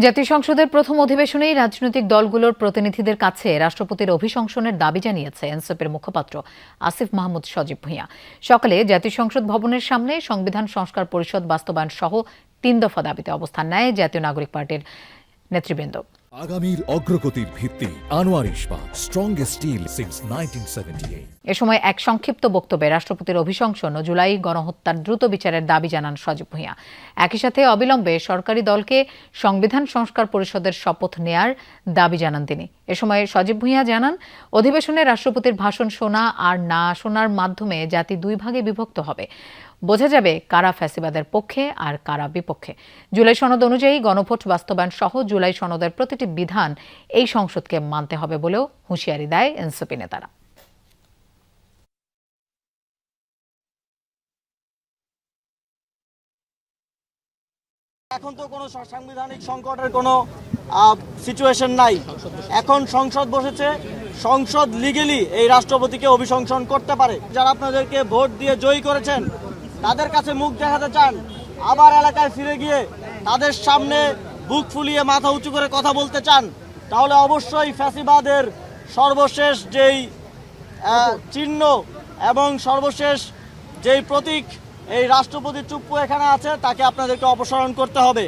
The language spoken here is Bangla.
জাতীয় সংসদের প্রথম অধিবেশনেই রাজনৈতিক দলগুলোর প্রতিনিধিদের কাছে রাষ্ট্রপতির অভিশংসনের দাবি জানিয়েছে এনসিপির মুখপাত্র আসিফ মাহমুদ সজীব ভূঁইয়া। সকালে জাতীয় সংসদ ভবনের সামনে সংবিধান সংস্কার পরিষদ বাস্তবায়ন সহ ৩ দফা দাবিতে অবস্থান নেয় জাতীয় নাগরিক পার্টির নেতৃবৃন্দ। আগামীর অগ্রগতির ভিত্তি আনোয়ার ইস্পাত, স্ট্রংগেস্ট স্টিল সিন্স 1978। এ সময় এক সংক্ষিপ্ত বক্তব্যে রাষ্ট্রপতির অভিশংসন ও জুলাই গণহত্যার দ্রুত বিচারের দাবি জানান সজীব ভূঁইয়া। একই সাথে অবিলম্বে সরকারি দলকে সংবিধান সংস্কার পরিষদের শপথ নেয়ার দাবি জানান তিনি। এ সময় সজীব ভূঁইয়া জানান, অধিবেশনে রাষ্ট্রপতির ভাষণ শোনা আর না শোনার মাধ্যমে জাতি দুই ভাগে বিভক্ত হবে। বোঝা যাবে কারা ফ্যাসিবাদের পক্ষে আর কারা বিপক্ষে। জুলাই সনদ অনুযায়ী গণভোট বাস্তবায়ন সহ জুলাই সনদের প্রতিটি বিধান এই সংসদকে মানতে হবে বলেও হুঁশিয়ারি দেয় এনসিপি নেতারা। এখন তো কোনো সাংবিধানিক সংকটের কোনো সিচুয়েশন নাই। এখন সংসদ বসেছে, সংসদ লিগেলি এই রাষ্ট্রপতিকে অভিশংসন করতে পারে। যারা আপনাদেরকে ভোট দিয়ে জয়ী করেছেন তাদের কাছে মুখ দেখাতে চান, আবার এলাকায় ফিরে গিয়ে তাদের সামনে বুক ফুলিয়ে মাথা উঁচু করে কথা বলতে চান, তাহলে অবশ্যই ফ্যাসিবাদের সর্বশেষ যেই চিহ্ন এবং সর্বশেষ যেই প্রতীক এই রাষ্ট্রপতি চুপ্পু এখানে আছে তাকে আপনাদেরকে অপসারণ করতে হবে।